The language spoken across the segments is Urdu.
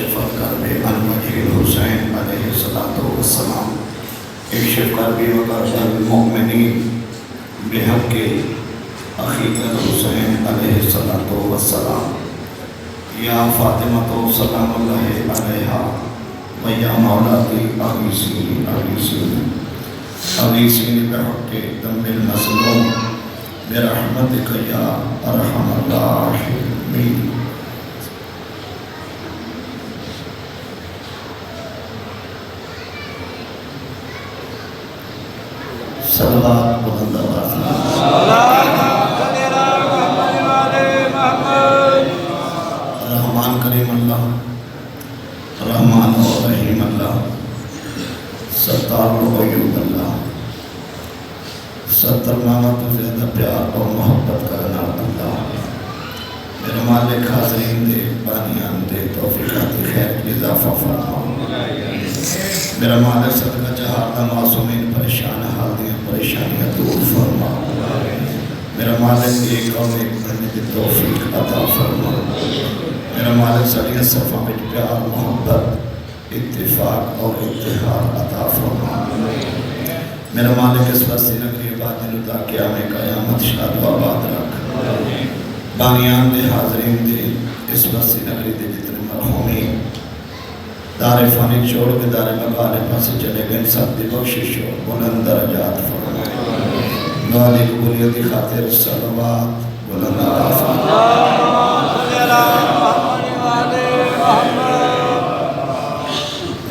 کشف الکرب عن وجه الحسین علیہ السلام اکشف کربی وکرب المؤمنین بحق اخیک الحسین علیہ السلام یا فاطمہ سلام اللہ علیہا و یا مولاتی اغیثینی بحق دم المظلوم برحمتک یا ارحم الراحمین. صلوات بلند رحمان کریم اللہ، رحمان و رحیم اللہ، ستار و غیوب اللہ، ستر مانا تو زیادہ پیار اور محبت کرنا اللہ. میرے مالک حاضرین دے بانیان دے توفیقات خیر کی اضافہ فرما. میرا مالک صدقہ جہار دا معصومین پریشان حال دیا پریشانیاں دور فرما. میرا مالک ایک اور ایک بننے کی توفیق عطا فرما. میرا مالک سڑیہ صفحہ میں پیار محبت اتفاق اور اتحاد عطا فرما. میرا مالک اس وقت نگری بات نتا قیام قیامت شاد و آباد رکھ. بانیان دے حاضرین دے اس وقت نگری دے جتنے مرحومین دار فانی چھوڑ کے دار مغالبہ سے چلے گئے سب دی بخشش و بلند درجات فرما. نوالی قبولیتی خاطر صلوات بلند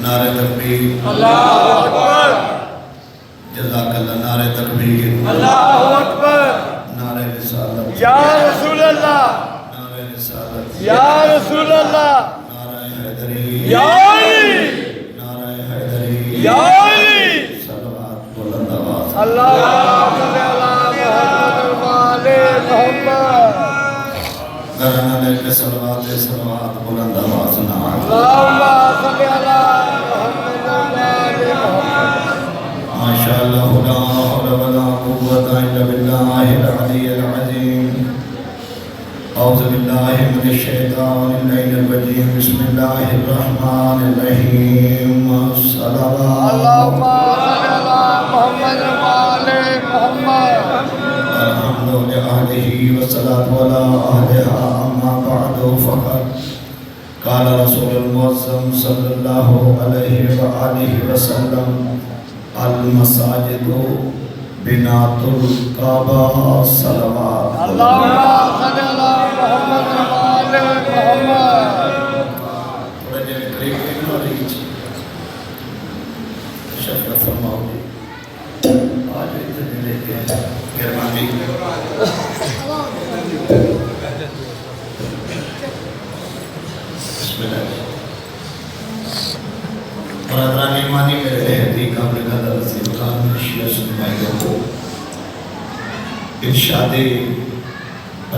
نعرہ تکبیر اللہ اکبر، جزاک اللہ. نعرہ تکبیر اللہ اکبر، نعرہ رسالت یا رسول اللہ، نعرہ رسالت یا رسول اللہ، نعرہ حیدری یا علی، نعرہ حیدری یا علی. صلوات بلند آواز. اللہم صلی علی محمد محمد. گھرانا لے کے صلوات بلند آواز نہ. اللہم صلی علی محمد محمد. ماشاءاللہ لا حول ولا قوة الا باللہ العلی العظیم. اعوذ باللہ من الشیطان اللعین الرجیم. بسم اللہ الرحمن الرحیم. صلوات اللہم صلی علی محمد محمد. الحمد للہ والصلاة علی اہلہا. اما بعد فقط قال رسول المعظم صلی اللہ علیہ وآلہ وسلم المساجد بنات الکعبہ. صلوات اللہم صلی علی محمد محمد. تھوڑا جنہیں قریب کرنا رہی چی شفر فرماؤ جی آج اتنے لے کے گرمانی بسم اللہ. اور ادران ایمانی میرے اہدی کا برگادہ رسیم خان میں شیعہ سنمائیوں کو ارشاد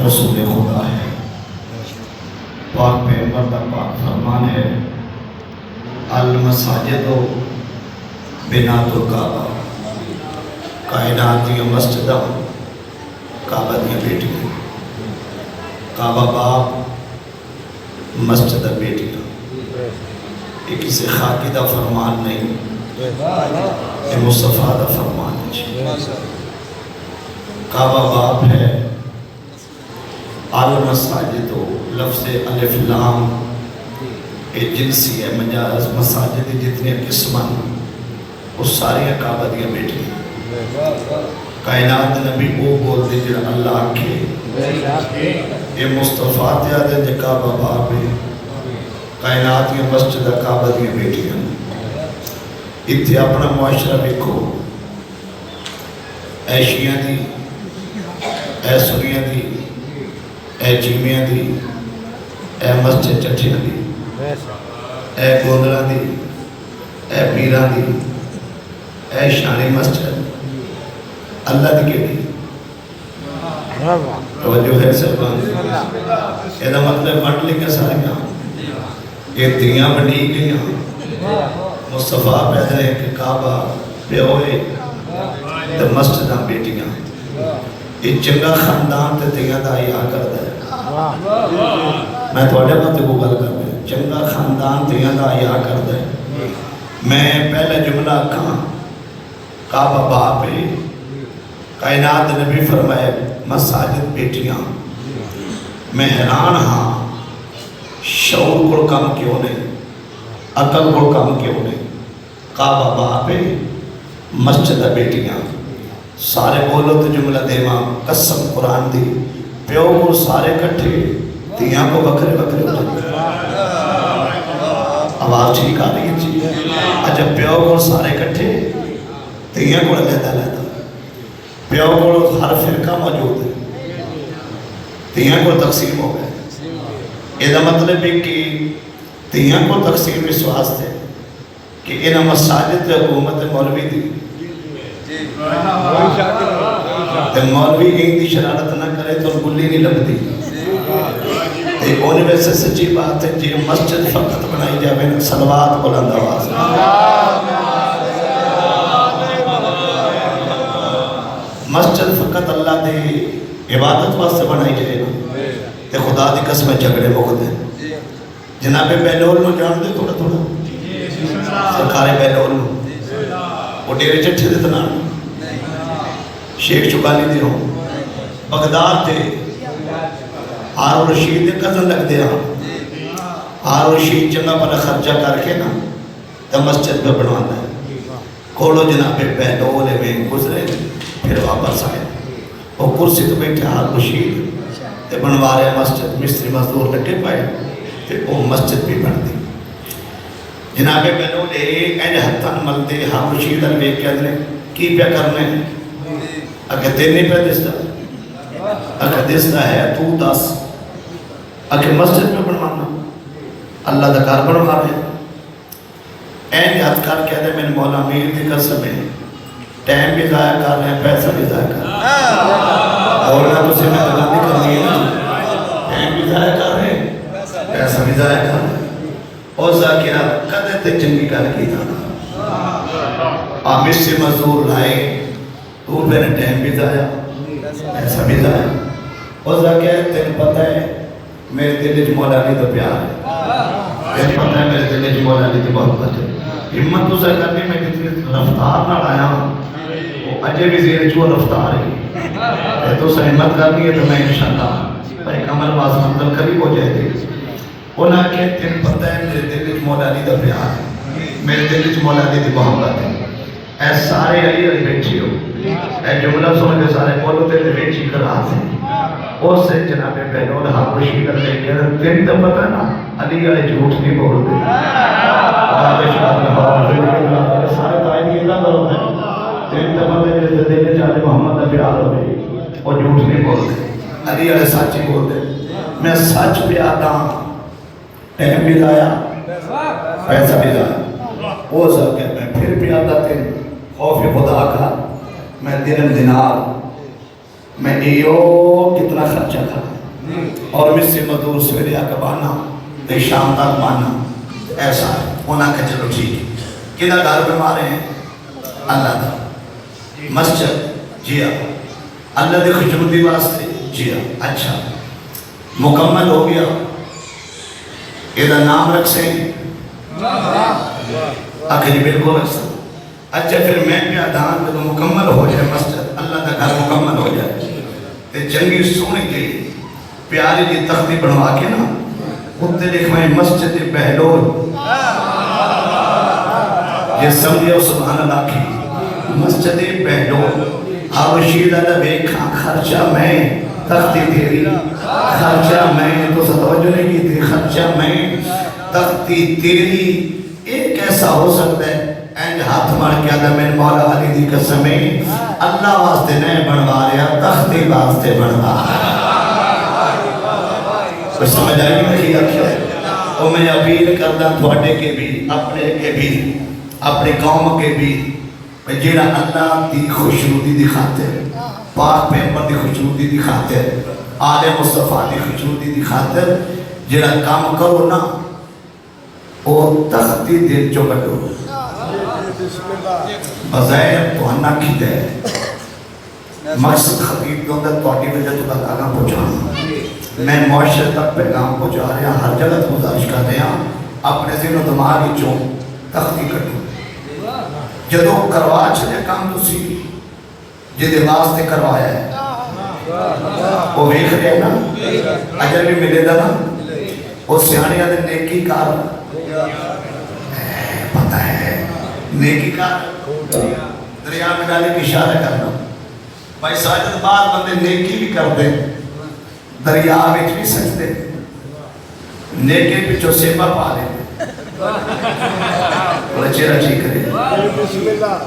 رسول خدا ہے. پاک پیغمبر کا پاک فرمان ہے المساجد بنات الکعبہ. کائنات دی مسجدہ کعبہ دی بیٹیاں. کعبہ باپ مسجدہ بیٹیاں. یہ کسی خاکی دا فرمان نہیں، یہ مصطفیٰ دا فرمان ہے. کعبہ باپ ہے. المساجد لفظ الف لام یہ جنسی ہے مجاز. مساجد جتنے قسمان وہ ساری کعبہ دیا بیٹی. کائنات نبی وہ بول دے جو اللہ کے. یہ مصطفیٰ تیادے جو کعبہ باپ ہے. کائنات یہ مسجد کعبہ دیا بیٹی ہیں. اتھے اپنا معاشرہ بکھو. اے شیعہ دی، اے سنیہ دی، اے جیمیہ دی، اے مسجد چٹھیہ دی، اے گوندرہ دی، اے پیرہ دی، اے شانی مسجد. اللہ دی کے دی توجہ ہے سبحان. یہ مطلب منڈلی کے ساریاں یہ دیاں بنی گئیاں. مصطفیٰ پیدا ہے کہ کعبہ پہ ہوئے تو مسجدہ بیٹیاں. یہ چنگا خاندان تے دیاں دا آیا کرتا ہے. میں تو اڈے بات کو گل کر رہے چنگا خاندان دیاں دا آیا کرتا ہے. میں پہلے جملہ کھاں کعبہ باپ ہے. کائنات نبی فرمائے مساجد بیٹیاں. میں حیران ہاں شعور کو کم کیوں نہیں, عقل کو کم کیوں نہیں. کعبہ باپ ہے, مسجد بیٹیاں. سارے بولو تو جملہ دیواں قسم قرآن دی. پیو کو سارے کٹھے دیاں کو بکرے بکرے ہوتے. آواز ٹھیک آ رہی ہے جی. اچھا پیو کو سارے کٹھے دیاں کو لیتا لیتا. پیو کو ہر فرقہ موجود ہے, دیاں کو تقسیم ہو گئے. یہ مطلب ہے کہ دیاں کو تقسیم اس واسطے کہ انہاں مساجد حکومت مولوی دی. مولوی ایک دی شرارت نہ کرے تو گلی نہیں لگتی. انہیں ویسے سچی بات ہے جی مسجد فقط بنائی جائے صلوات بلند آواز. مسجد فقط اللہ دی عبادت واسطے بنائی جائے نا تے خدا دی قسم جھگڑے مکھ دیں. جناب بیلول میں جان دے تھوڑا تھوڑا سرکار بیلول وہ ڈیرے چٹھے دے تنان شیخ چکالی دی ہوں بغداد دے ہارون رشید دے قدر لگ دیا. ہارون رشید چنگا بڑا خرچہ کر کے نا تو مسجد پہ بنوانا ہے. کھولو جناب بیلول میں گزرے پھر واپس آئے. وہ کرسی تو بیٹھے ہارون رشید تے بنوا رہے مسجد. مستری مزدور لگے پائے تے وہ مسجد بھی بن دی. جناب بیلول اینج ہتھن ملتے ہارون رشید علیہ کہتے ہیں کی پہ کرنے اگر دین نہیں پہ دستا, اگر دستا ہے تو دس. اگر مسجد میں بنوانا اللہ دا کار بنوا رہے این یاد کر کہتے ہیں میں مولا میر دی قسم ہے ٹائم بھی ضائع کر رہے ہیں پیسہ بھی ضائع کر رہے ہیں. اور نہ تو سے میں دکانی کرنی ہے نا ٹائم بھی ضائع کر رہے ہیں پیسہ بھی ضائع کر رہے ہیں. اور ذاکرہ کدے تے چنگی کر کی تھا آمش سے مزدور لائے تو میرے ٹائم بھی ضائع پیسہ بھی ضائع. اور ذاکرہ تیرے پتہ ہے میرے دل جو مولا علی تو پیار ہے. تیرے پتہ ہے میرے دل جو مولا علی تو محبت ہے. ہمت تو سے کرنی میں کتنی رفتار نہ آیا وہ اجے بھی زیر چو رفتار ہے. تو سے ہمت کرنی ہے تو میں انشاءاللہ پر ایک عمل باز منزل قریب ہو جائے گی. انہاں کہ تیرے پتہ ہے میرے دل جو مولا علی تو پیار ہے, میرے دل جو مولا علی تو محبت ہے. اے سارے علی علی بیٹھی ہو اے جملہ سن کے سارے بولو تیرے بیٹھی کر آتے ہیں. اس سے جناب بیلول ہارون رشید علیہ کہتے ہیں تین تو پتہ نا علی علی جھوٹ نہیں بولتے. سارے تائیں یہ نہ کرو ہے تین تو پتہ ہے جس دل چاہے محمد کا پیار ہو گئی وہ جھوٹ نہیں بولتے. علی علی سچ ہی بولتے. میں سچ پہ آتا ٹائم بھی لایا پیسہ بھی لایا. وہ سب کہ میں پھر بھی آتا تھے خوف خدا کا میں دن دینار میں ایو کتنا خرچہ کرا اور مجھ سے مزدور سویرے آ کے بانا دے شام تک بانا. ایسا ہے انہاں کہ چلو ٹھیک ہے کدھا گھر بنوا رہے ہیں اللہ دا مسجد جی ہاں اللہ دے خجمتی واسطے جی ہاں. اچھا مکمل ہو گیا یہ نام رکھ سے آخری بالکل رکھ سے. اچھا پھر میں بھی آدھان جب مکمل ہو جائے مسجد اللہ کا گھر مکمل ہو جائے تے جنگی سونی گئی پیاری جی تختی بنوا کے نا کتے لکھوائیں مسجد بہلول. یہ سمجھے سبحان اللہ کی مسجد بہلول. ہارون رشید علیہ بیکھا خرچہ میں تختی تیری خرچہ میں تو ستوجہ نہیں کی تھی خرچہ میں تختی تیری. ایک ایسا ہو سکتا ہے اینج ہاتھ مار کے آدھا میں مولا علی دی قسمیں اللہ واسطے نہیں بنوا رہا تختی واسطے بنوا رہا. کوئی سمجھ آئی نہیں رکھا ہے. اور میں اپیل کرتا تھوڑے کے بھی اپنے کے بھی اپنے قوم کے بھی جیڑا اللہ دی خوشنودی دی خاطر پاک پیغمبر دی خوشنودی دی خاطر آل مصطفیٰ دی خوشنودی دی خاطر جیڑا کام کرو نا وہ تختی دل جو کٹو بظاہر تو ہنہ کھیتے ہیں مقصد خطیب کے اندر توڑی وجہ تو تک آگاں پہنچانا میں معاشرے تک پیغام پہنچا رہا، ہر جگہ تو گزارش کر رہا، اپنے ذہن و دماغ وچوں تختی کٹو۔ جدو کروا چلے کام تسی جہدے واسطے کروایا ہے وہ ویکھ رہے نا، اجر بھی ملے گا نا، وہ سیانے آدھے نیکی کار پتہ ہے، نیکی کار دریا میں ڈالے کی اشارہ کرنا۔ بھائی ساجد بعد بندے نیکی بھی کر دیں، دریا میں بھی سجدے، نیکی پچھو سیبا پا لیں، بڑا چیرہ چیک کرے۔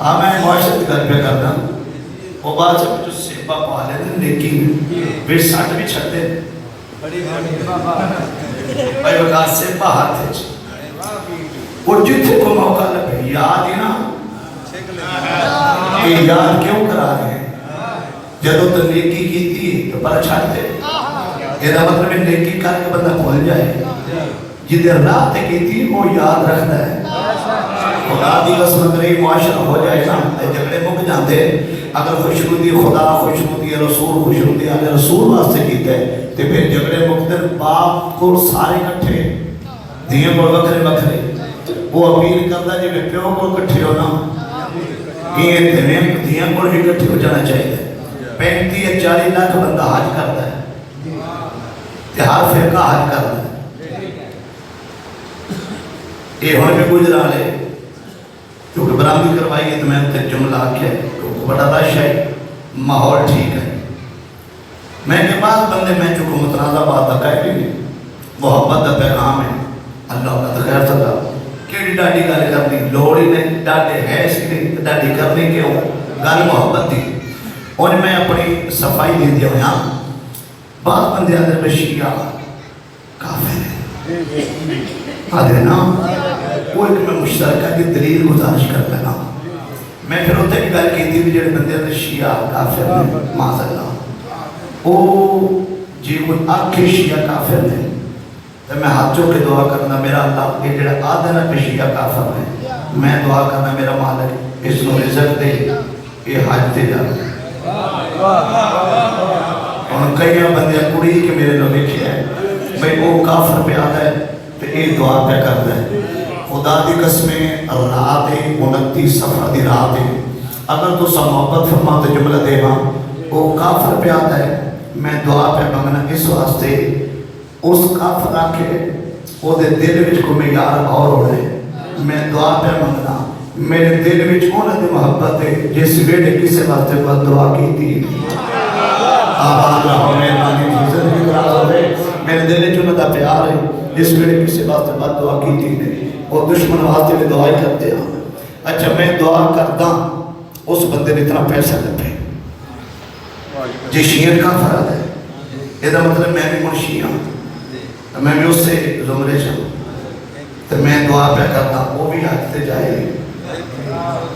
ہاں میں معاشرت گھر پہ کرنا، وہ بات سے پچھو سیبا پا لیں نیکی میں، پھر ساٹھ بھی چھڑ دیں۔ بھائی وقت سیبا ہاتھ ہے اور جتنے کو موقع لگے یاد ہی نا کہ یاد کیوں کرا رہے ہیں؟ جدو تو نیکی کی تھی تو پر چھڑ دے، یہ مطلب ہے نیکی کر کے بندہ بھول جائے، جدے رات کی تھی وہ یاد رکھتا ہے۔ خدا دی قسمت رہی معاشرہ ہو جائے نا، جھگڑے مک جاندے، اگر خوشنودی خدا، خوشنودی رسول، خوشنودی آلے رسول واسطے کیتے تو پھر جھگڑے مکتر باپ کو سارے کٹھے دیئے کو وکھرے وکھرے، وہ اپیل کرتا جب پیوں کو کٹھے ہونا، یہ دیئے کو بھی کٹھے ہو جانا چاہیے۔ 35-40 لاکھ بندہ حج کرتا ہے، ہر فرقہ حج کرتا ہے، یہ ہونے میں گجرا لے کیونکہ برامدی کروائی ہے تو میں انتے جملہ آکھے کیونکہ بڑا رش ہے، ماحول ٹھیک ہے۔ میں کے بعد بندے میں چکو متنازع بات دکھائے بھی محبت دا پیغام ہے، اللہ کا خیر صدا کیڑی ڈاڈی گل کرنی لوڑی نہیں، ڈاڈے ہے اس کی ڈاڈی کرنی کیوں گل محبت دی۔ اور میں اپنی صفائی دے دیا ہوں، بعض بندے آدھے میں شیعہ کافر ہے آدھے نا، وہ ایک میں مشترکہ کی دلیل گزارش کر پہنا۔ میں پھر ہوتے کی گل کی تھی بھی جڑے بندے آدھے شیعہ کافر ہے معاذ اللہ، وہ جی کوئی آکھے شیعہ کافر ہے تو میں ہاتھوں کے دعا کرنا میرا اللہ یہ جڑا آدھے نا کہ شیعہ کافر ہے، میں دعا کرنا میرا مالک اس نو رزق دے، یہ حج دے جانا۔ اور کئی بندے کڑی کہ میرے لوگ لکھے ہیں بھئی وہ کافر پہ آتا ہے تو ایک دعا پہ کرتا ہے، خدا دی قسمیں رات 29 صفحہ دی رات ہے، اگر تو سب محبت فرما تو جملہ دے گا، وہ کافر پہ آتا ہے، میں دعا پہ مانگنا اس واسطے اس کافر آکھے وہ دے دل وچ کو میں یار اور ہو رہے، میں دعا پہ مانگنا میرے دل وچ انہاں دی محبت ہے جس ویلے کسے واسطے بد دعا کی تھی آباد رہو مہربانی کی زندگی دراز ہوئے، میرے دل وچ انہاں دا پیار ہے جس ویلے کسے واسطے بد دعا کی تھی نہیں، اور دشمن واسطے بھی دعائیں کرتے ہیں۔ اچھا میں دعا کرتا اس بندے نے اتنا پیسہ لگے جی شیعہ کافر آتا ہے، یہ مطلب میں بھی منشی ہوں، میں بھی اس سے زمرے چاہوں تو میں دعا پہ کرتا وہ بھی آجتے جائے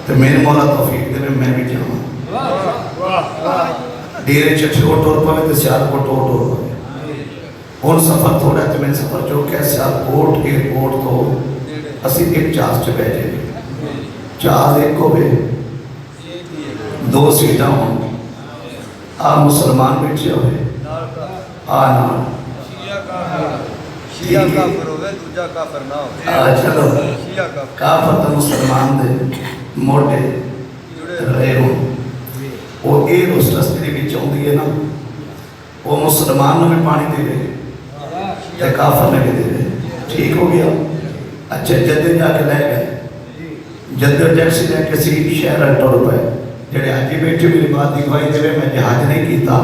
تو میرے مولا توفیق دے میں بھی جاؤں ڈیرے چچھے کو ٹور پاوے تو سیاد کو ٹور پاوے ان سفر تھوڑا ہے تو میں سفر جو کہ سیاد کوٹ ایئرپورٹ تو اسی ایک جہاز چ بیٹھے جہاز ایک کو بھی 2 سیٹاں ہوں آ مسلمان بیٹھے ہوئے آنا شیعہ کافر ہوئے دوجہ کافر نہ ہوئے چلو کافر تو مسلمان دے موٹے رہے ہوں وہ ایک اس رستے بھی چاہوں دیئے نا وہ مسلمان میں پانی دے رہے یا کافر میں بھی دے رہے ٹھیک ہو گیا۔ اچھا جدے جا کے لے گئے جدے ٹیکسی لے کسی شہر ٹور پہ جڑے آجی بیٹھے میری بات دی گواہی دے میں جہاز نہیں کیتا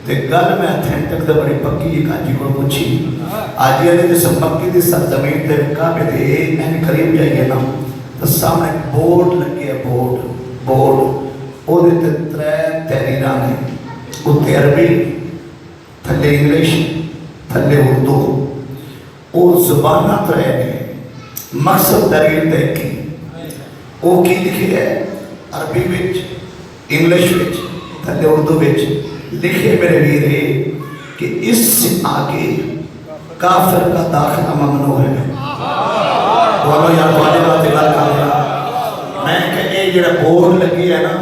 تے گل میں اتھینٹک دے بڑی پکی ایک آجی کو پوچھی آجی علی جیسے مکی دی سرزمین دے کعبے دے این قریب جائیے نا تو سامنے بورڈ لگی ہے بورڈ او دے 3 تحریران ہیں اتنے عربی تھلے انگلیش تھلے اردو او زبانہ 3 ہیں مقصد تحریر دیکھی او کی لکھی ہے عربی وچ انگلیش وچ تھلے اردو وچ لکھے میرے ویرے کہ اس سے آگے کافر کا داخلہ ممنوع ہے۔ بولو یا بولے بات گل کر رہا میں کہ یہ جڑا بورڈ لگی ہے نا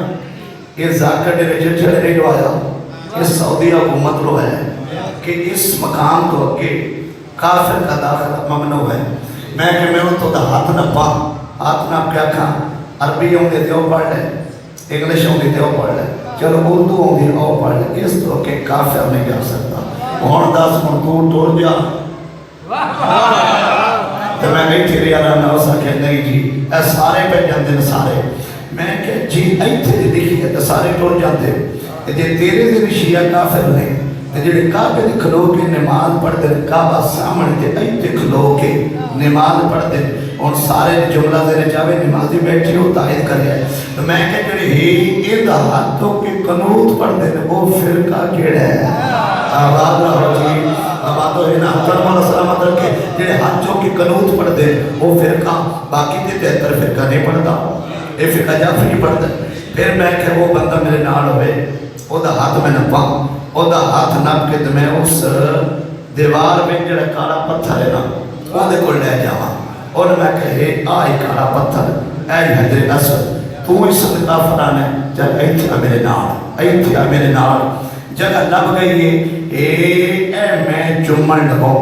یہ ذاکر نے رجل چلے نہیں لوایا یہ سعودی حکومت رو ہے کہ اس مقام کو کہ کافر کا داخلہ ممنوع ہے. میں کہ میں تو دا ہاتھ نہ پا ہاتھ نہ کیا کھا عربی ہوں گے تو پڑھ لے انگلش ہوں گے تو پڑھ لے چلو اردو ہوں گے او پڑھ لے اس طرح کہ کافر نہیں جا سکتا. ہون 10 منٹ دور ٹور جا تو میں نہیں تھی رہا نہ ہو سکے نہیں جی اے سارے پہ جاندے سارے. میں کہ جی ایتھے لکھی ہے تو سارے ٹور جاندے جی تیرے دے شیعہ کافر نہیں جڑے کعبے دے کھلو کے نماز پڑھتے کعبہ سامنے تے ایتھے کھلو کے نماز پڑھتے اور سارے جملہ دے چاہے نمازی بیٹھی ہو تائید کرے ہے. تو میں کہ جڑے ہی ان ہاتھوں کے قنوت پڑھتے ہیں وہ فرقہ کیڑا ہے. آباد رہو جی آباد ہو نا حضرت مولا سلامت رکھے جڑے ہاتھوں کی قنوت پڑھتے ہیں وہ فرقہ باقی تے 73 فرقہ نہیں پڑھتا یہ فرقہ جعفری پڑھتا. پھر میں کہ وہ بندہ میرے نال ہوئے او دا ہاتھ میں نہ پاؤں او دا ہاتھ نپ کے میں اس دیوار میں جڑا کالا پتھر ہے نا او دے کو لے جاواں اور میں کہے آئی کالا پتھر اے حجر اسود تو اس صدقہ فرانے جب ایتھا میرے نال ایتھا میرے نال جگہ لب گئی ہے اے میں چمن لگوں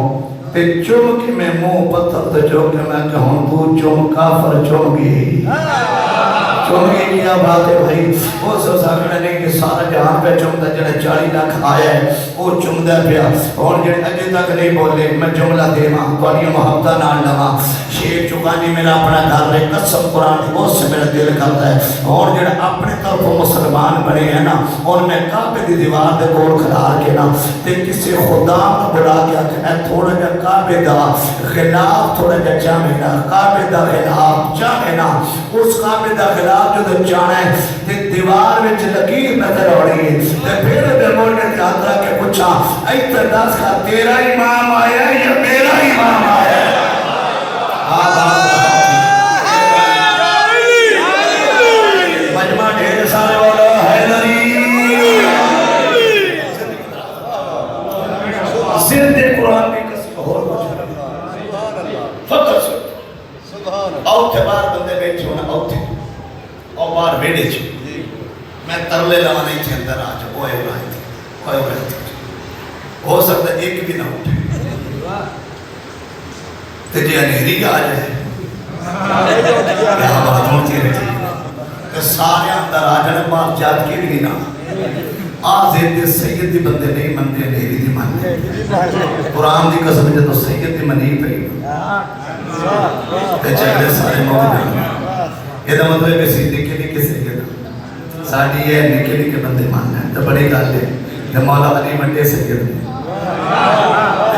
تے چم کے میں منہ پتھر تے جو کہ میں کہوں تو چم کافر چم گئی چم گئی کیا بات ہے بھائی. وہ سب ساکھنے نہیں کہ سارا جہان پہ چمدہ جنہیں 40 لاکھ آیا ہے وہ چمدہ پیا اور جنہیں اجے تک نہیں بولے میں جملہ دے ماں قوانی محبتہ نال لما شیخ چکانی میرا اپنا گھر رہے قسم قرآن وہ سے میرا دل کرتا ہے اور جنہیں اپنے طرف مسلمان بنے ہیں نا اور میں کعبے دی دیوار دے گوڑ کھلار کے نا تے کسی خدا نہ بلا گیا کہ اے تھوڑا جا کعبے دا خلاف تھوڑا جا جامعنا کعبے دا خلاف جامعنا اس کعبے دا خلاف جو تو چاہنا ہے تے دیوار میں لکیر نظر ہو رہی ہے تے پھر میں بولنے کے آدھرا کے پوچھا ایتر دس کا تیرا امام آیا ہے یا میرا امام آیا ہے. مجمع ڈھیر سارے والا حیدری زندے قرآن میں کسی کو اور فقط سن اوتھے بار بندے بیٹھے ہونا اوتھے اور بار بیڑے چھو میں ترلے لما نہیں تھے اندر آج اوئے ہوئے تھے ہو سکتا ہے ایک بھی نہ اٹھے تجھے انہری آ جائے کیا بات ہوتی رہتی کہ سارے اندر آ جانے بات جات کے بھی نہ آزید سید دی بندے نہیں مندے انہری دی مندے قرآن دی قسم جب تو سید دی منی پہی تے چہرے سارے موجود ہیں. یہ دا مطلب ہے کہ نکے نکے سید ساڑھی یہ نکے نکے بندے ماننا ہے تو بڑی گال ہے جب مولا علی منڈے سید نے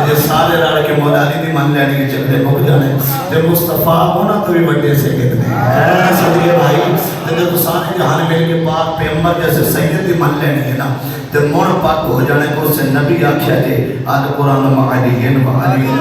جو سارے رڑ کے مولا علی دی مان لینے کے چلتے مک جانے جب مصطفیٰ ہونا تو بھی بڑے سید نے صدقے بھائی جب تو سارے جہاں مل کے پاک پیغمبر جیسے سید دی مان لینے کے نا جب مون پاک ہو جانے کو سے نبی آکھیا جے آج قرآن مع علیین و علیین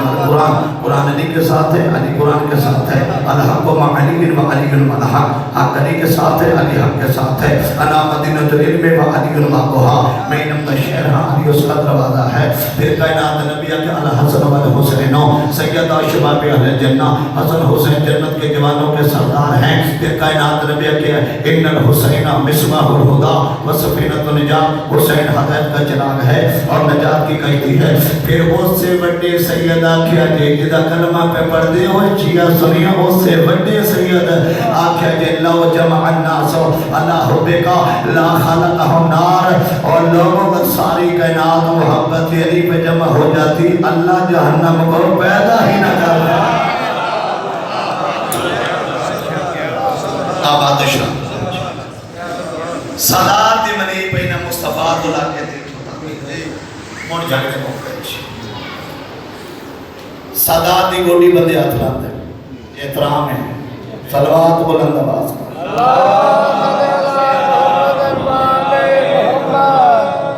قرآن علی کے ساتھ ہے علی قرآن کے ساتھ ہے الحق مع علیین و علیین و الحق حق علی کے ساتھ ہے علی حق کے ساتھ ہے انا مدینہ العلم و علیین و قہا میں نمت شہر ہاں علی اس کا دروازہ ہے. پھر کائنات نبی آکھیا الحسن و الحسین سیدہ شباب اہل جنہ حسن حسین جنت کے جوانوں کے سردار ہیں. پھر کائنات نبی آکھیا ان الحسین مصباح الہدا و سفینۃ النجات حسین ہدایت کا چراغ ہے اور نجات کی کشتی ہے. پھر اس سے بڑے سید آکھیا جے جدا کلمہ پہ پڑھ دے ہو چیا سنیا اس سے بڑے سید آکھیا جے لو جمع الناس اللہ بکا لا خلقہم نار اور لوگوں کا ساری کائنات محبت علی پہ جمع ہو جاتی اللہ جہنم کو پیدا ہی نہ کرنا. آباد شاہ صدار دی منی پہنا مصطفیٰ دلہ کے دیکھتا مون جھگڑے موقع چھے صدار دی گوڑی بندے ہاتھ لاتے احترام ہے صلوات بلند آواز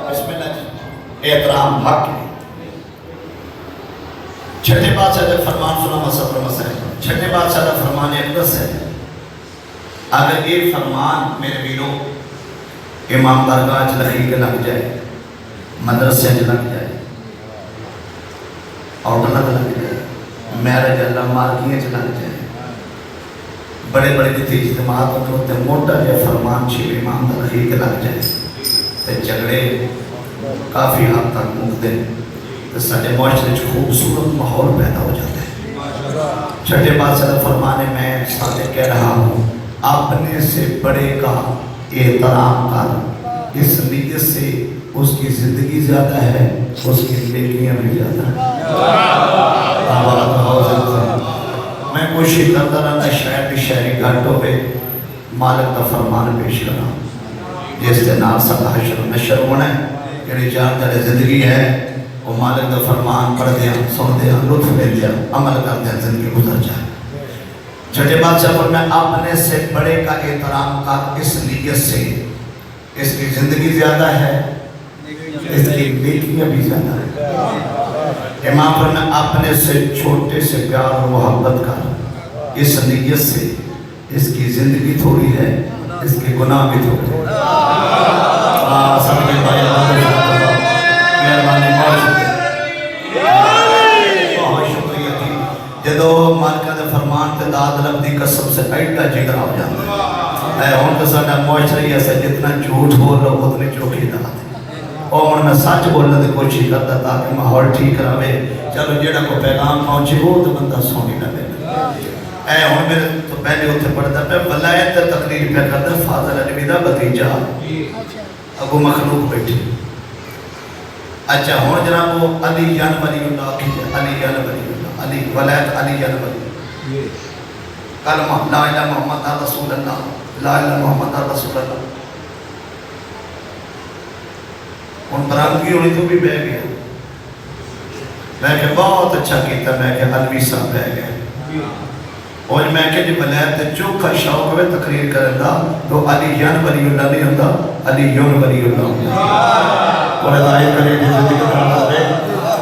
بسم اللہ جی احترام حق ہے. چھٹے بادشاہ جب فرمان سنا مصطفیٰ مسئلہ چھٹے بادشاہ جب فرمان اقدس ہے اگر یہ فرمان میرے ویروں امام برگاہ لخی کے لگ جائے مدرسے لگ جائے عورت لگ جائے میرج اللہ مارکیاں لگ جائے بڑے بڑے دیتی اجتماعات ہوتے موٹا جائے فرمان چھے امام لخی کے لگ جائے تے جھگڑے کافی حد تک مکتے تو سارے معاشرے خوبصورت ماحول پیدا ہو جاتا ہے۔ چھٹے بادشاہ کا فرمان ہے، میں صادق کہہ رہا ہوں، اپنے سے بڑے کا احترام کر، اس نیت سے اس کی زندگی زیادہ ہے، اس کی نیکیاں بھی زیادہ ہیں۔ میں کوشش کرتا رہتا شاید بھی شہری گھٹ ہوئے مالک کا فرمان پیش کرا جس کے نال سدا حشر نشر ہونا ہے، یعنی جان تیرے زندگی ہے وہ مالک کا فرمان پڑھ دیا، سن دیا، لطف لے دیا، عمل کر دیا، زندگی گزر جائے۔ چھٹے بادشاہ پر میں اپنے سے بڑے کا احترام کا اس نیت سے اس کی زندگی زیادہ ہے، اس کی نیکیاں بھی زیادہ ہے۔ امام پر میں اپنے سے چھوٹے سے پیار اور محبت کا اس نیت سے اس کی زندگی تھوڑی ہے، اس کے گناہ بھی تھوڑے ہیں۔ سب کے بھائی مہربانی بہت شکریہ تھی جدو مالکہ دے فرمان تے داد لب دی قسم سے ایڈا جگر آ جاتا ہے۔ ہون تو ساڈا معاشرہ ہی ایسا جتنا جھوٹ بول لو اتنی چوکھی داد ہے، اور میں سچ بولنے کی کوشش کرتا تاکہ ماحول ٹھیک رہے۔ چلو جیڑا کو پیغام پہنچے وہ تو بندہ سونی نہ لے۔ ہوں میرے تو پہلے اتنے پڑھتا پہ ولایت تقریر پہ کرتا فاضل علوی دا بھتیجا ابو مخلوق بیٹھے۔ اچھا ہوں جناب وہ علی یان ولی اللہ کی علی یان ولی اللہ، علی ولایت علی یان ولی کلمہ لا الہ محمد رسول اللہ، لا الہ محمد رسول اللہ۔ ان برانگی ہوئی تو بھی بہ گیا، میں کہ بہت اچھا کیتا، میں کہ علوی صاحب بہ گئے، اور میں کہ جب ولایت چوکھا شوق ہوئے تقریر کرنا تو علی یان ولی اللہ نہیں ہوتا، علی یون ولی اللہ ہوتا۔ اور ظاہر کرے کہ زندگی کرنا ہے،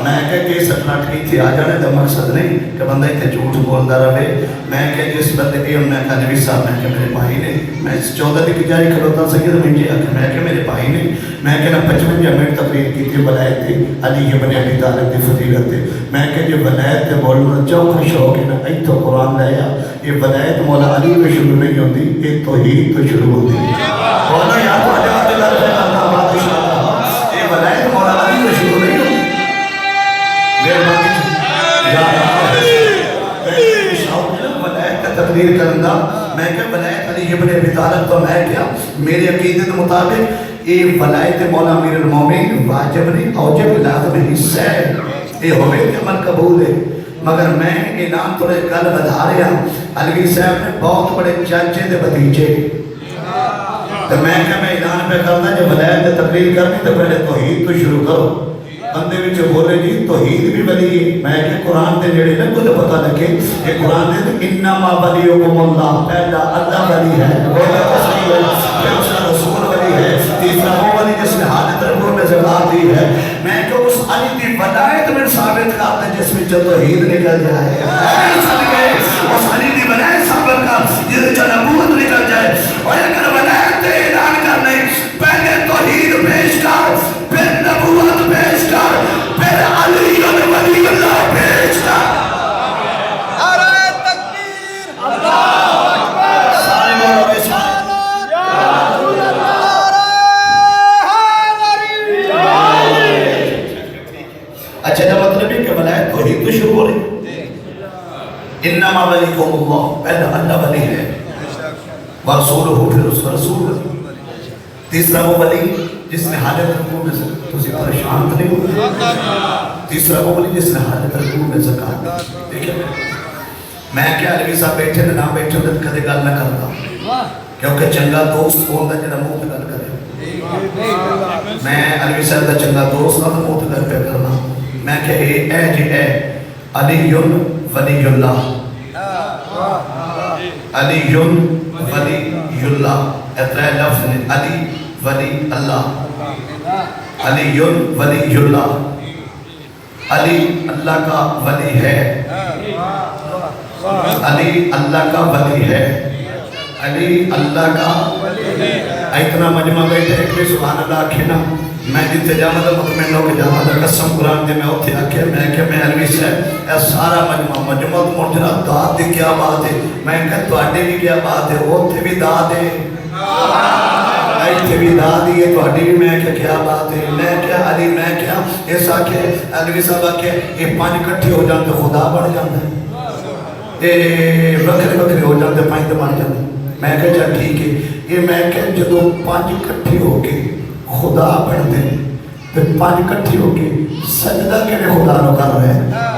میں کہ کس اٹھنا ٹھیک تھی آ جانے دا مقصد نہیں کہ بندہ اتنے جھوٹ بولتا رہے۔ میں کہ جس بندے کے میں علوی صاحب میں کہ میرے بھائی نے میں 14 کی جاری کھلوتا سکتا میں جی آکھا میں کہ میرے بھائی نے میں کہ 55 منٹ تقریر کی تھی ولایت تھی علی ابن ابی طالب کی فضیلت تھی۔ میں کہ جو ولایت تے بولنا چوکھا شوق ہے نا ایتھو قرآن لایا، یہ ولایت مولا علی میں شروع نہیں ہوتی، یہ توحید تو شروع ہوتی ہے۔ مولا یا تو آجا دلال ہے اللہ بادشاہ، یہ ولایت مولا علی میں شروع نہیں ہوتی۔ میرے باقی یا ولایت کا تقریر کرنا، میں کہ ولایت علی ابن ابی طالب تو میں کیا میرے عقیدت مطابق یہ ولایت مولا امیر المومنین واجب نہیں اوجب لازم حصہ ہے، یہ ہوئے کہ عمل قبول ہے۔ مگر میں اعلان تھوڑے گل بڑھا رہا ہوں، علوی صاحب نے بہت بڑے چاچے دے بھتیجے، تو میں کہ میں اعلان پہ کرنا جب ولایت تقریر کرنی تو پہلے توحید تو شروع کرو۔ بندے وچ بولے جی توحید بھی ولی ہے، میں کہ قرآن دے نیڑے نہ کچھ پتہ لگے کہ قرآن دے انما ولیکم اللہ، پہلا اللہ ولی ہے، بولے تو صحیح ہے، پھر اس کا رسول ولی ہے، تیسرا وہ ولی جس نے حالت رکھو میں زکات دی ہے۔ میں کہ اس علی دی ولایت میں ثابت کرتا جس میں توحید نکل جائے، اس علی دی ولایت ثابت کر جس میں نبوت نکل جائے۔ اور اگر ولایت اعلان کرنے پہلے توحید پیش کر، پھر نبوت پیش کر، پھر علی ولی اللہ پیش کر۔ نعرہ تکبیر، اللہ اکبر، سارے لوگ اس میں یا رسول اللہ، نعرہ حیدری۔ اچھا جب مطلب ہے کہ ولایت توحید تو شروع ہو رہی، انما ولیکم اللہ، پہلا اللہ ولی ہے، ورسولہ پھر اس کا رسول ولی، تیسرا وہ ولی جس نے حالت رکوع میں تسی پریشان نہیں ہوئے، تیسرا وہ ولی جس نے حالت رکوع میں زکات دی۔ دیکھیں میں کیا علوی صاحب بیٹھے نہ بیٹھے تو کدے گل نہ کرتا، کیونکہ چنگا دوست ہوتا جنہاں منہ تے گل کرے۔ میں علوی صاحب دا چنگا دوست نہ منہ تے گل پہ کرنا، میں کہ اے جی اے علی ولی اللہ، علی ولی اللہ، اترے لفظ نے علی ولی اللہ، علی ولی اللہ، علی اللہ کا ولی ہے، علی اللہ کا ولی ہے، علی اللہ کا اتنا مجمع بیٹھے ایک بھی سبحان اللہ آکھے نا، میں جتے جامع دا مطمئن ہو کے جامع دا قسم قرآن دے میں ہوتے آکھے میں کہ میں علوی سے اے سارا مجمع تو مرجنہ داد دی کیا بات ہے، میں کہ تو آڈے بھی کیا بات ہے، ہوتے بھی داد ہے، ایتھے بھی دادی ہے تہاڈی بھی میں کیا بات ہے میں کیا علی میں کیا ایسا کہ علی صاحب کہ یہ پانچ اکٹھے ہو جاندے خدا بن جاندا ہے اے وکھرے وکھرے ہو جاندے پانچ تے بن جاندے میں کہ چل ٹھیک ہے یہ میں کہ جدوں پانچ اکٹھے ہو کے خدا بن دے تے پانچ اکٹھے ہو کے سجدہ کیڑے خدا نو کر رہے ہیں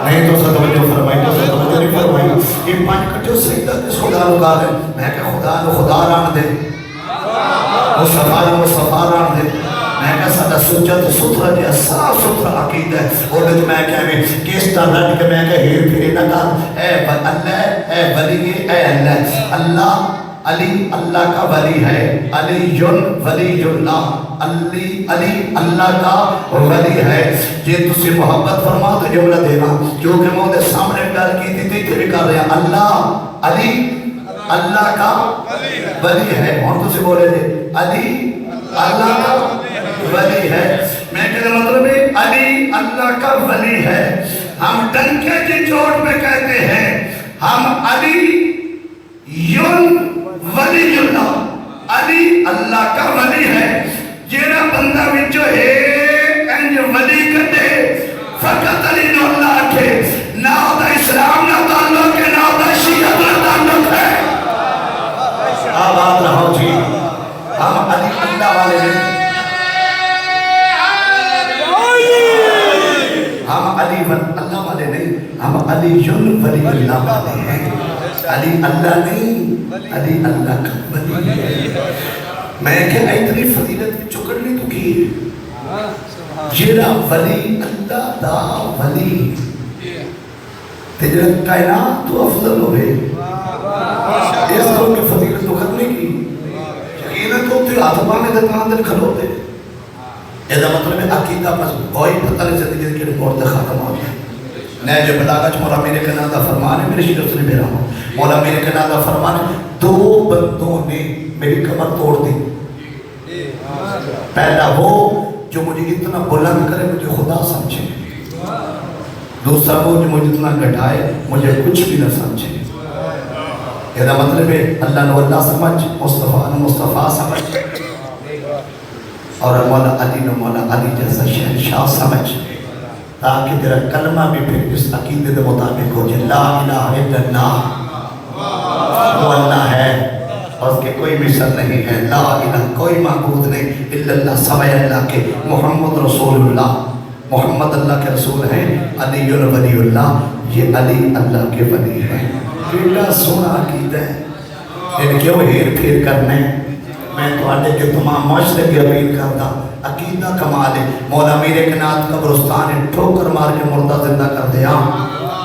نہیں تو توجہ فرمائی تو توجہ نہیں فرمائی یہ پانچ کٹو سجدہ کس خدا نو کر رہے ہیں میں کہ خدا نو خدا ران دے مصطفیٰ ران دے میں کہ سادہ سچا تے ستھرا جہا صاف ستھرا عقیدہ ہے اور میں کہ میں کس طرح رٹ کے میں کہ ہیر پھیرے نہ کر اے اللہ اے ولی اے اللہ اللہ علی اللہ کا ولی ہے علی ولی اللہ علی اللہ کا ولی ہے یہ تسی محبت فرما تو جملہ دینا کیونکہ میں دے سامنے گل کی تھی بھی کر رہے ہیں اللہ علی اللہ کا ولی ہے اور تسی بولے دے علی اللہ کا ولی ہے میں کہتے مطلب ہے علی اللہ کا ولی ہے ہم ڈنکے کی چوٹ میں کہتے ہیں ہم علی ولی اللہ علی اللہ کا ولی ہے جیڑا بندہ وچو ہے انج ولی کٹے فقط علی نو اللہ کے نہ دا اسلام نہ تعلق ہے نہ دا شیعت نہ تعلق ہے آباد رہو جی ہم علی اللہ والے ہیں ہم علی اللہ والے نہیں ہم علی ولی اللہ والے ہیں علی اللہ نہیں علی اللہ کا ولی ہے میں کہ اتنی فضیلت میں چکڑنی تو کی جیڑا ولی اللہ دا ولی تجرہ کائنات تو افضل ہوئے اس طرح کی فضیلت تو کرنے کی یقیناً تو تی آتبا میں دتان دن کھلو دے یہ دا مطلب ہے عقیدہ بس کوئی پتہ نہیں زندگی کے رپورٹ دے ختم ہو گیا نہج بلاغت مولا میرے کنا دا فرمان ہے میرے شیعر سے میرا ہوں مولا میرے کنا دا فرمان ہے دو بندوں نے میری کمر توڑ دی پہلا وہ جو مجھے اتنا بلند کرے مجھے خدا سمجھے دوسرا وہ جو مجھے اتنا گھٹائے مجھے کچھ بھی نہ سمجھے یہ دا مطلب ہے اللہ نو اللہ سمجھ مصطفیٰ نو مصطفیٰ سمجھ اور مولا علی نو مولا علی جیسا شہنشاہ سمجھ تاکہ تیرا کلمہ بھی پھر اس عقیدے دے مطابق ہو جائے لا الہ الا اللہ وہ اللہ ہے اور اس کے کوئی مثل نہیں ہے لا الہ کوئی معبود نہیں الا اللہ سوائے اللہ کے محمد رسول اللہ محمد اللہ کے رسول ہیں علی ولی اللہ یہ علی اللہ کے ولی ہیں بڑا سونا عقیدہ ہے لیکن کیوں ہیر پھیر کرنے میں تو آنے کے تمام معاشرے کی اپیل کرتا عقیدہ کمال ہے مولا میرے کنات قبرستان ہے ٹھوکر مار کے مردہ زندہ کر دیا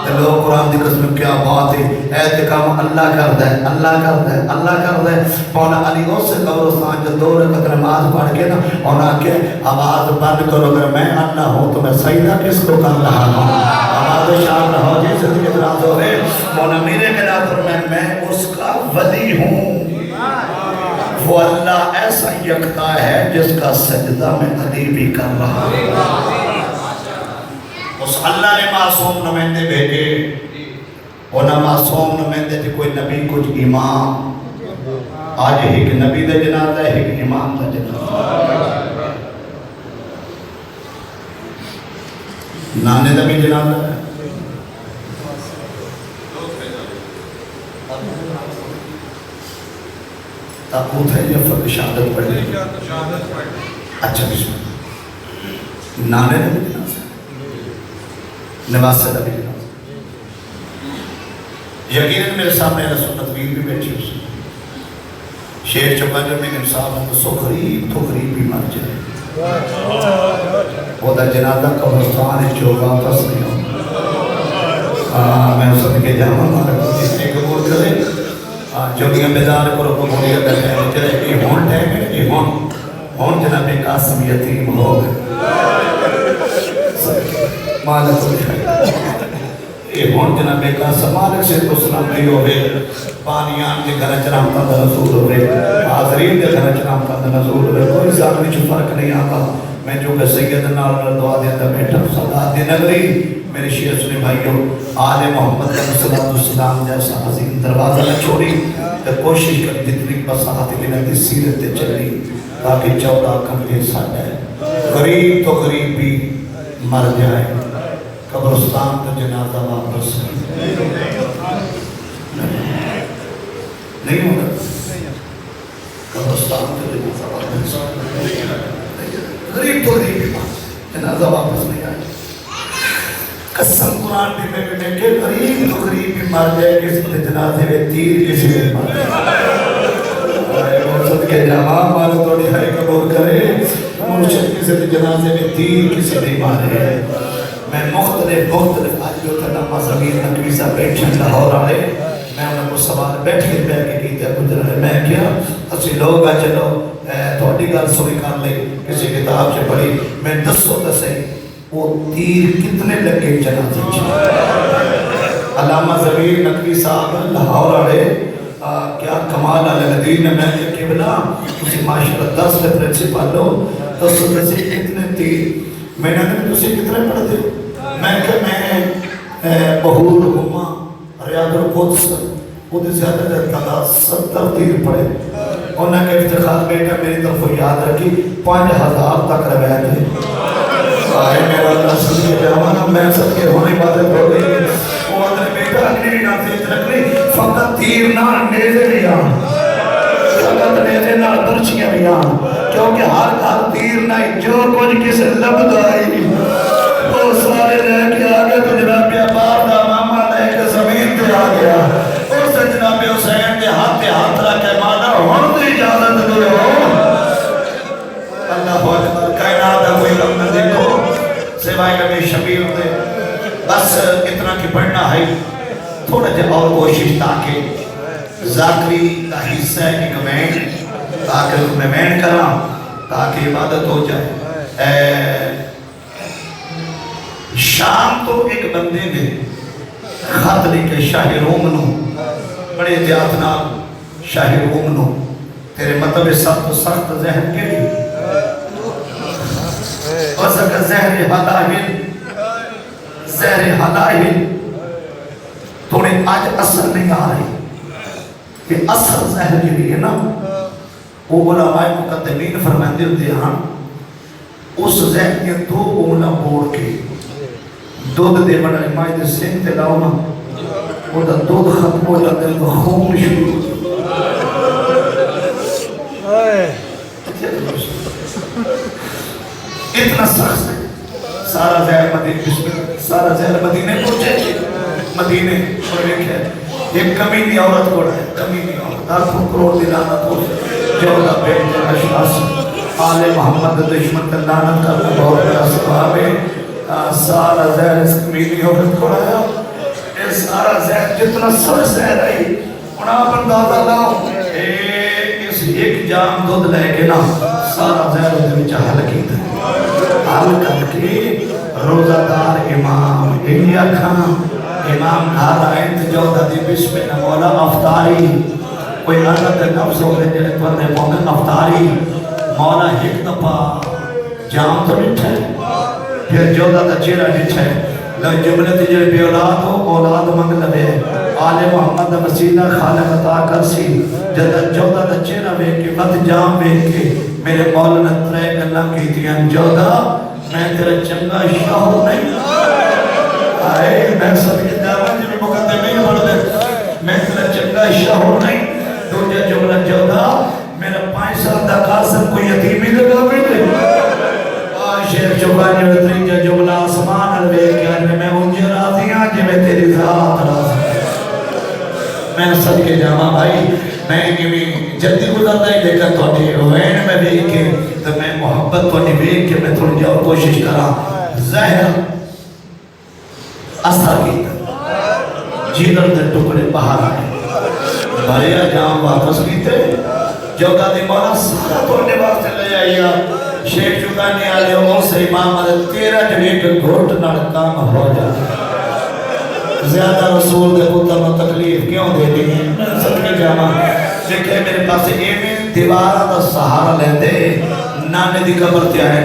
لوگ قرآن دی قسم کیا بات ہے اعتقام اللہ کرتا ہے اللہ کرتا ہے اللہ کرتا ہے مولا علی اس سے قبرستان جو 2 رکعت نماز پڑھ کے نا اور آکے آواز بند کرو اگر میں اللہ ہوں تو میں سجدہ کس کو کر رہا ہوں آواز شام رہو جی صدقے دراز ہو رہے مولا میرے کنات میں اس کا ولی ہوں وہ اللہ ایسا یکتا ہے جس کا سجدہ میں علی بھی کر رہا ہے اس اللہ نے معصوم نمائندے بھیجے وہ نہ معصوم نمائندے تھے کوئی نبی کچھ امام آج ایک نبی دا جنازہ ہے ایک امام دا جنازہ نانے دا بھی جنازہ ہے تاقوت ہے جفت شہادت پڑھ لیں اچھا بسم اللہ نانے دا بھی جنازہ نواز سے دبی جنازہ یقیناً میرے سامنے رسول تطویر بھی بیٹھی اس شیر چکا جو میں انصاف ہوں تو سو غریب بھی مر جائے وہ دا جنازہ قبرستان ہے چوگا پس نہیں ہوں میں اس کے جامعہ مارا جس نے قبول کرے جو بھی بیدار کرو قبولیت ہے چلے یہ ہون ٹائم ہے یہ ہون جناب قاسم یتیم ہو گئے مالک یہ ہون جناب قاسم مالک سے تو سلام نہیں ہوئے پانیان کے گھر چرام کا نزول ہوئے حاضرین کے گھر چرام کا نزول ہوئے کوئی زامنی جو فرق نہیں آتا میں جو کہ سیدنا اللہ دعا دیتا بیٹھا صدا دی نگری میرے شیعہ سنے بھائیوں، آل محمد صلی اللہ علیہ وسلم جیسا عظیم دروازہ نہ چھوڑی، تو کوشش کر جتنی بساعت لنگی سیرت چلی تاکہ 14 کمرے سا جائے، غریب تو غریب بھی مر جائے، قبرستان کا جنازہ واپس نہیں ہوگا، قبرستان کا جنازہ واپس غریب تو غریب بھی مر جنازہ واپس نہیں آئے۔ قسم قرآن بھی میں دیکھے غریب تو غریب بھی مر جائے، کسی کے جنازے میں تیر کسی میں مر جائے، مرشد کے جواب والے تو دہائی قبول کرے، مرشد کسی کے جنازے میں تیر کسی نہیں مارے۔ میں مختلف آج جو تنامہ زمین نقوی صاحب بیٹھن لاہور آئے، میں انہوں کو سوال بیٹھ کے کیتے گزرنے، میں کیا اسی لوگ چلو تھوڑی گل سنی کر لے، کسی کتاب سے پڑھی، میں دسو تو صحیح وہ تیر کتنے لگے جنازے چھے۔ علامہ ضمیر نقوی صاحب لاہور آڑے کیا کمال علیہ نے میں نے کہ بنا کسی معاشرہ 10 میں پرنسپل لو تو سے کتنے تیر، میں نے کہا تسی کتنے پڑھ دے، میں کہ میں بہور ہما ریاض القدس خود زیادہ تعداد 70 تیر پڑھے، انہوں نے افتخار بیٹا میری طرف یاد رکھی 5000 تک روایت ہے۔ آئے میرا اللہ صدقے جاوانا، میں صدقے ہونے باتیں ہو گئی، وہ اندر بیٹا اگلی ناتے رکھنی فقط تیر نہ نیزے بھی آن، فقط نیزے نہ برچیاں بھی آن، کیونکہ ہر تیر نہیں جو کچھ کسے لبد آئی وہ سارے رہ کے آگے تو جناب عباد ماما لے کے زمین پہ آ گیا، اس جناب حسین کے ہاتھ رکھے مانا ہم تو اجازت دے ہو۔ اللہ اکبر، کائنات کوئی کم نہ دیکھو سوائے نبی شبیر دے، بس اتنا کی پڑھنا ہے، تھوڑا جب اور کوشش تاکہ ذاکری کا حصہ ایک وین تاکہ میں وین کرا تاکہ عبادت ہو جائے۔ شام تو ایک بندے نے خط لکھے شاہ روم نو، بڑے احتیاط نال شاہ روم نو، تیرے مطلب سخت ذہن کے لیے وزق زہر حدائل تھوڑے آج اثر نہیں آ رہی کہ اثر زہر کے لیے نا وہ علماء مقدمین فرمائندے ہوتے ہیں، اس زہر کے 2 انگلیاں بوڑ کے دودھ دے بڑا مائے دے سین تے لاؤ نا، وہ دا دودھ ختم ہو جاتے ہیں تو خون شروع ہو اتنا سخت ہے۔ سارا زہر مدینے، سارا زہر مدینے پہنچے، مدینے اور ایک کمینی عورت کو رہے، کمینی عورت 10 کروڑ دی لعنت ہو جولا بیٹھ اشخاص آل محمد دشمن کا لعنت کرنا بہت بڑا ثواب ہے۔ سارا زہر اس کمینی عورت کو رہا، اس سارا زہر جتنا سر زہر آئی انہاں پر اندازہ لاؤ، اس ایک جام دودھ لے کے نا سارا زہر دے وچ حل کیتا حل کر کے روزہ دار امام انڈیا خان امام گھر آئے تو جو دی بسم اللہ مولا افطاری کوئی عرض نفس ہو گئے جلے پڑھنے پہنگے افطاری مولا ایک دفعہ جام تو ڈٹھا ہے، پھر جو دا چیرہ ڈٹھا ہے، لگ جملے تجھے بے اولاد ہو اولاد منگ لبے آل محمد مسیدہ خالق عطا کرسی جدہ جو دا چیرہ بے کے مد جام بے کے میرے مولا نے ترے گلہ کی دیا جو دا میں تیرا چنگا شاہ نہیں آئے میں سب کے دعوان جب مقدم نہیں پڑھ دے میں تیرا چنگا شاہ نہیں دوجہ جملہ جو دا میرا 5 سال دا قاسم کو یتیمی لگا بھی دے شیخ چوبانی و تریجہ جملہ آسمان الوے کیا میں انجھے راضی ہاں جی میں تیری ذات راضی میں سب کے جامعہ بھائی میں جلدی گزارتا ہی لیکن توڑی وین میں بھی کہ تو میں محبت توڑی بھی کہ میں تھوڑی جاؤ کوشش کرا زہر اثر کی جیدر دے ٹکڑے باہر آئے بھریا جام واپس کیتے جو کا دی مولا سارا توڑنے واسطے لے آئیا شیخ چکانی آلے ہوں سے امام آلے 13 جنیٹ گھوٹ نڑکام ہو جاتا زیادہ رسول دے پتر میں تکلیف کیوں دے دی سب کی جامعہ دیکھے میرے پاس ایمین دیوارہ دا سہارا لے دے نانے دی قبر تے آئے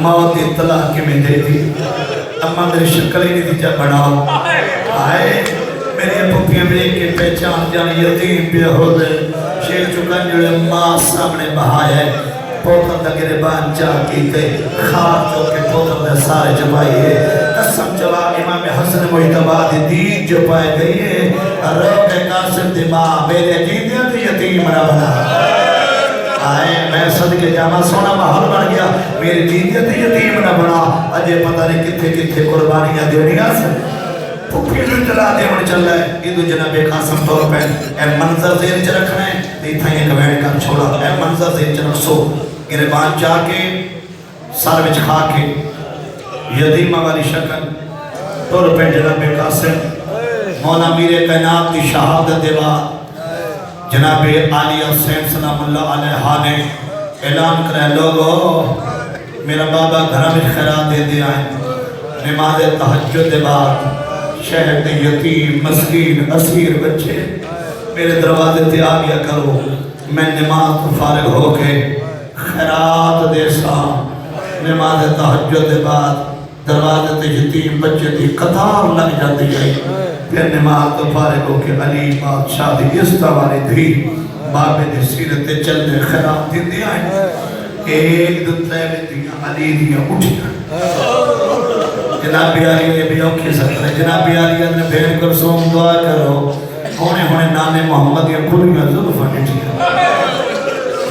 موت اطلاع کے میں دے دی اما میری شکل ہی نہیں دیجا بناؤ آئے میری پھپیاں دیکھ کے پہچان جانے یتیم پہ ہو دے شیخ چکن جڑے ماں سامنے بہایا ہے پوتر دا گربان چاہ کیتے خار جو کے پوتر دے سارے جمائی ہے قسم جواب امام حسن محتباد دین جو پائے گئی ہے روح قاسم دی ماں میرے جیدیاں دی یتیم نہ بنا آئے میں صدقے جامع سونا محل بن گیا میری جیدیاں دی یتیم نہ بنا اجے پتہ نہیں کتھے کتھے قربانیاں دیونی آسن پھپی جو چلا دے ہونے چل رہا ہے یہ تو جناب قاسم طور پہ اے منظر زیر چ رکھنا ہے دیتھا یہ کمینٹ کر چھوڑا اے منظر زیر چ رکھ سو گربان جا کے سار وچ کھا کے یتیمہ والی شکل طور پہ جناب قاسم مولا میر کائنات کی شہادت دے بعد جناب علی حسین سلام اللہ علیہ نے اعلان کرے لوگو میرا بابا گھر میں خیرات دے دیا ہے نماز تہجد دے بعد شہر کے یتیم مسکین اسیر بچے میرے دروازے تے آ گیا کرو میں نماز فارغ ہو کے خیرات دے سا نماز تہجد دے بعد دروازے تے یتیم بچے دی قطار لگ جاتی ہے پھر نماز تو فارغ ہو کے علی بادشاہ دی عزت والی دھی بابے دی سیرت تے چلنے خیرات دی دیا ہے ایک دو تیوے دیا علی دیا اٹھیا جناب علی نے بھی اوکھے سکتا ہے جناب علی نے بھین کر سوم دعا کرو ہونے نانے محمد یا کھلیاں ظلفہ نٹھیا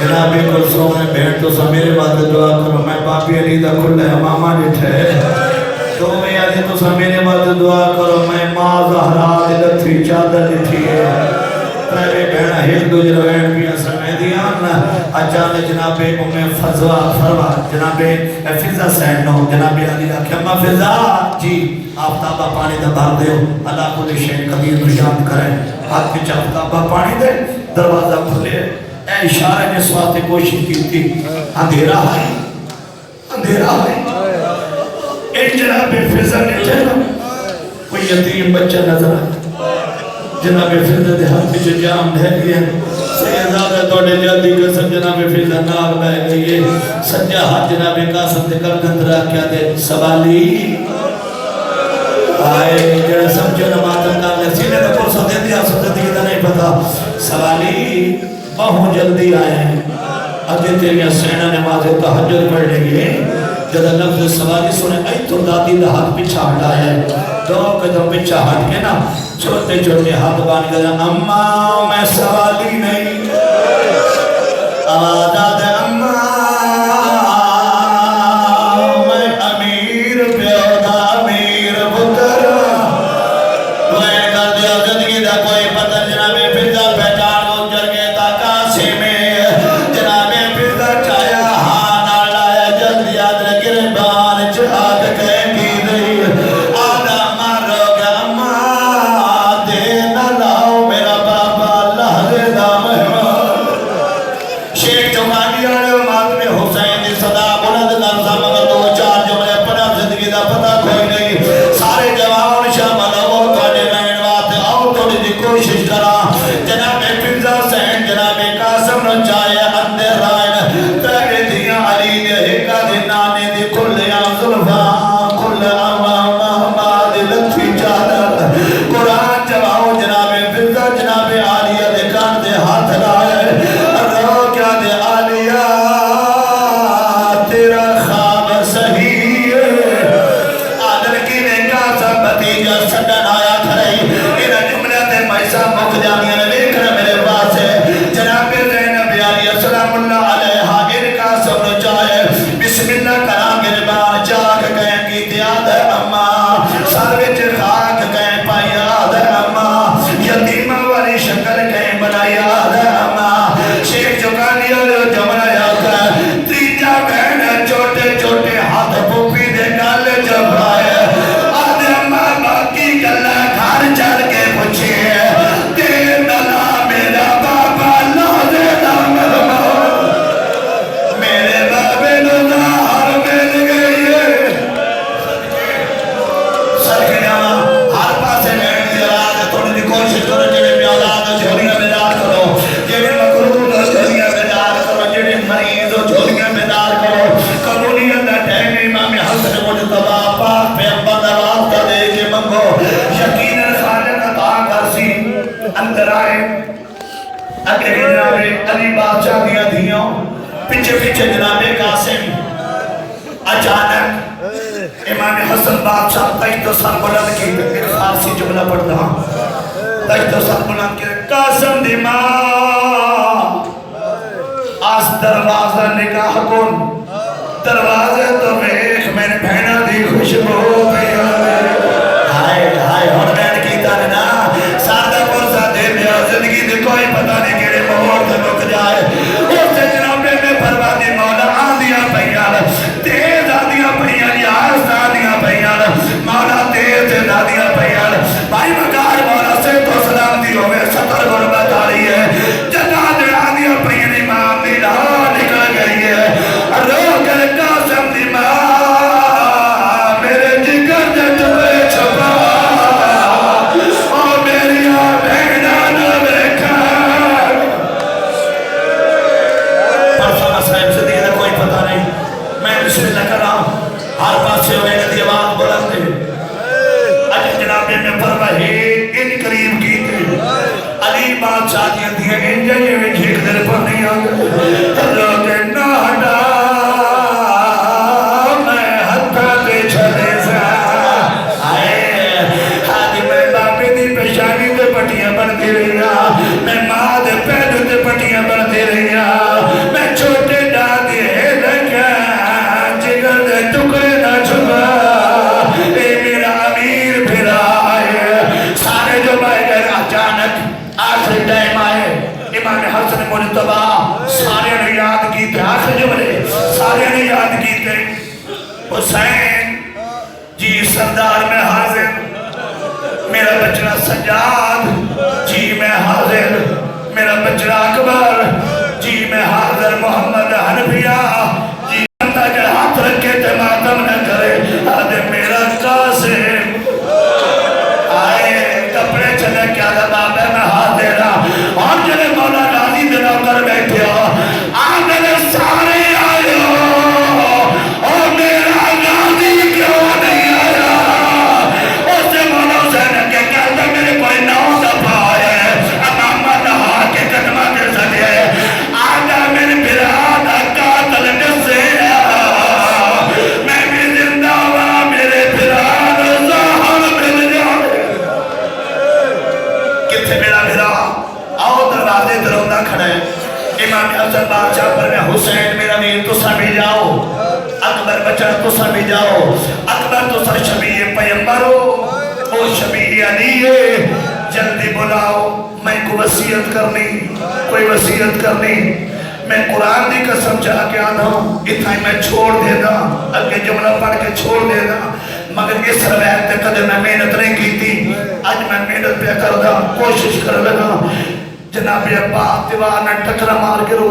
جناب کر سوم نے بھین تو سا میرے بعد دعا کرو میں باپی علی دا کھلے امامہ نٹھے تو میں علی تو سا میرے بعد دعا کرو میں ماں زہرا دلتھی چادر نٹھی ہے تیرے بہنہ ہندو جلوین بھی اثر میں دیان اچانے جناب فضوہ فروا جناب فضا سینڈو جناب علی آکھے اما فضا جی آفتابہ پانی دا بھر دے اللہ کو شین قدیر نشان کریں ہاتھ کے آفتابہ پانی دے دروازہ کھلے اے اشارہ نے سواتے کوشش کی تھی اندھیرا ہے ایک جناب فضا نے چہنا کوئی یتیم بچہ نظر آئے جناب فضا دے ہاتھ جو جام دھے گئے سیدادہ توڑے جلدی قسم جناب فضا ناغ لائے گئے سجا ہاتھ جناب قاسم دے کر گندرہ کیا دے سوالی آئے جڑے سمجھو نماتم کامل سینے دے پرسو دے دیا سمجھتی کتا نہیں پتا سوالی بہت جلدی آئے ہیں اجھے تیری سینہ نماز تہجد پڑھ لگے جدہ لفظ سوالی سنے ای تو دادی دا ہاتھ پیچھا ہٹا ہے دو قدم پیچھا ہٹ کے نا چھوٹے چھوٹے ہاتھ بان گئے اماں میں سوالی نہیں آواز آدھے اماں میں امیر پیودا امیر بطر میں کر دیا زندگی دا کوئی پتہ جناب فضا پہچان ہو جرگے تا کاسی میں جناب فضا چایا ہاں نالا ہے جلدی آدھے گربان چاہت کہیں کی دئی آدھا مارو گا اماں دے نہ لاؤ میرا بابا اللہ دے دام شیخ چوکانی آنے مات میں حسین دی صدا بلند نرزہ مگر دو چار جملے پڑا زندگی دا پتہ کوئی نہیں سارے جوان شامل ہو توڑے مین وات آؤ توڑے دی کوشش کرا جناب فضا سین جناب قاسم نو چاہے اندر رائن تیرے دیا علی دے ہکا دے نانے دے کھلیاں ظلفہ کھل امام لطفی چادر قرآن جواؤ جناب فضا جناب عالیہ دے کان دے ہاتھ لائے رو کیا دے عالیہ تیرا خواب صحیح ہے آدر کی نے کہا سا بتیجہ سڈن آیا کھڑائی انہا جملہ دے مائسا مک جانیا نے لیکن میرے پاس ہے جناب زینب علیہ السلام اللہ علیہ ان کا سب چاہے بسم اللہ کرام گربان چاک کہیں کی دیاد ہے اماں سروچ خاک کہیں پائی آد ہے اماں یتیمہ والی شکل کہیں بنائی آد ہے اماں شیخ چکانی علیہ جملہ یاد ہے تیجا بہن چھوٹے چھوٹے ہاتھ پوپی دے گال جب آئے آد اماں باقی گلہ گھر چل کے پوچھے دیر نلا میرا بابا اللہ دے دام میرے بابے نظار مل گئی ہے سر کے نامہ ہر پاسے بیٹھ دی رات تھوڑی دی کوشش کرو جنہیں بھی آزاد جھولیاں بیدار کرو جنہیں اگے جناب علی بادشاہ دیا دھیوں پیچھے پیچھے جناب قاسم اچانک امام حسن بادشاہ تجھ تو سر بلند کی ایک فارسی جملہ پڑھتا ہوں تجھ تو سر بلند کی قاسم دی ماں آس دروازہ نکاح کن دروازے تو ویکھ میں نے بہنا دی خوشبو پیا ہائے ہائے اور میں نے کیتا نا سادہ پرسا دے میں زندگی دے کوئی پتہ نہیں کیڑے موڑ تے رک جائے اس سے جنابے میں پروادی مولا آندیاں پیال تیز آندیاں پیال یاس آندیاں پیال مولا تیز آندیاں پیال بھائی مکار مولا سے تو سلام دی ہوئے ستر غربت آ رہی ہے جناب آندیاں پیال امام دی راہ نکل گئی ہے رو کر قاسم دی ماں میرے جگر دے ٹکڑے چھپا اور میری بہنا نہ دیکھا پرسانہ صاحب سے دیدہ کوئی پتہ نہیں میں بسم اللہ کر رہا ہوں ہر پاس سے ہوئے ندی آواز بلند ہے اجھے جنابے میں پرواہی ان قریب کی تھی علی بادشاہ دیا دیا انجا یہ میں جھیک در پر نہیں آگا روکے نہ ہٹا میں ہتھا دے چھلے سا آئے حادی میں باپی دی پیشانی دے پٹیاں بن دے رہیا میں ماں دے پہلو دے پٹیاں بن دے رہیا میں چھوٹے ڈا دے لگا جگر دے ٹکڑے نہ چھپا اے میرا امیر پھر آئے سارے جو بھائی گئے اچانک آخری ٹائم آئے امام حسن مرتبہ سارے نے یاد کی تھے آخر جملے سارے نے یاد کی تھے حسین جی سردار میں حاضر میرا بچڑا سجاد جی میں حاضر میرا بچڑا اکبر جی میں حاضر محمد حنفیہ جی اگر ہاتھ رکھے تے ماتم نہ کرے آدھے میرا قاسم آئے کپڑے چلے کیا دباب ہے میں ہاتھ دے رہا اور جنہیں مولا راضی دنوں کر بیٹھے ہو آدھے سارے آئے ہو اور میرا راضی کیوں نہیں آیا اس سے مولا حسین کے کہتا میرے کوئی نو دفعہ آئے امامہ نہا کے قدمہ کے سکے آدھا میرے براد قاتل نسے میں بھی زندہ ہوا میرے براد ظاہر مل جائے کتھے میرا بھرا آؤ دروازے دروندہ کھڑے امام حسن بادشاہ پر میں حسین میرا میر تو سا بھی جاؤ اکبر بچہ تو سا بھی جاؤ اکبر تو سا شبیہ پیمبر ہو او شبیہ علی ہے جلدی بلاؤ میں کو وصیت کرنی کوئی وصیت کرنی میں قرآن دی قسم چاہ کے آنا ہوں اتنا ہی میں چھوڑ دے دا اگے جملہ پڑھ کے چھوڑ دے دا مگر اس روایت تے قدر میں محنت نہیں کی تھی آج میں محنت پہ کر دا کوشش کر لگا جناب ابا دیوار نے ٹکرا مار کے رو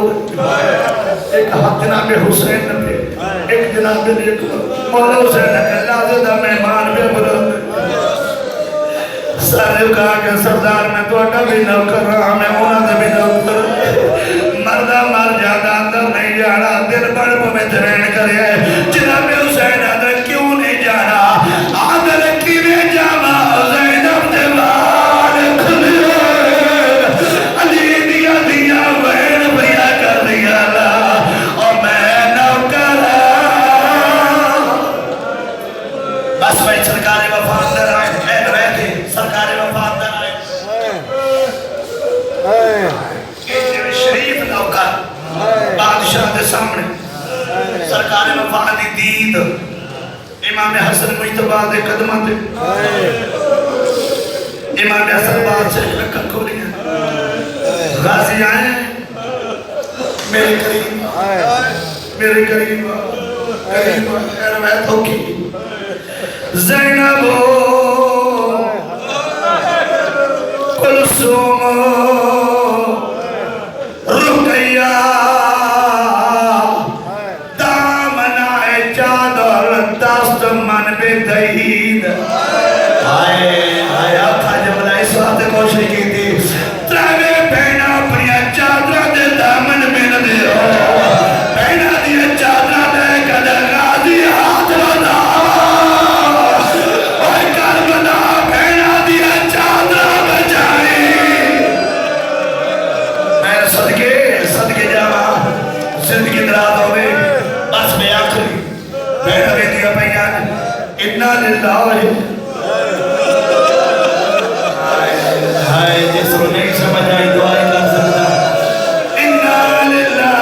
ایک ہاتھ جناب حسین نے پہ ایک جناب مولا حسین نے کہا اللہ زدہ مہمان پہ بلند سارے کہا کہ سردار میں تو اٹھا بھی نو کر رہا میں ہونا دے بھی نو کر مردہ مر جانا اندر نہیں جانا دل بڑھ پہ ترین کرے جناب حسین اندر کیوں نہیں جانا آدھر کی میں جاما حسین اب دیوار کھلے علی دیا دیا بہن بھیا کر دیا اور میں نو کر بس میں سرکار وفات در آئے خیر رہے تھے سرکار وفات در آئے شریف نوکر بادشاہ دے سامنے سرکار وفات دی دید امام حسن مجتبہ دے قدمہ دے امام حسن بادشاہ لکھا کھولی ہے غازی آئے میرے قریب میرے قریب قریب روایت ہو کی زینب کلثوم رقیہ دامنائے چادر دست من بے دہید آئے آئے آقا جب نے اس وقت کوشش کی تھی ترہوے پہنا اپنی چادر دے دامن میں نہ دے پہنا دیا چادر دے قدر غازی ہاتھ بدا اور کربلا پہنا دیا چادر بجائی للہ ہائے جس کو نہیں سمجھ آئی دعائیں کر سکتا انا للہ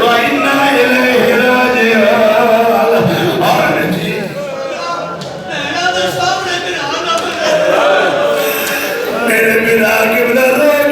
و انا الیہ راجعون اور جی میرے بلا قبلہ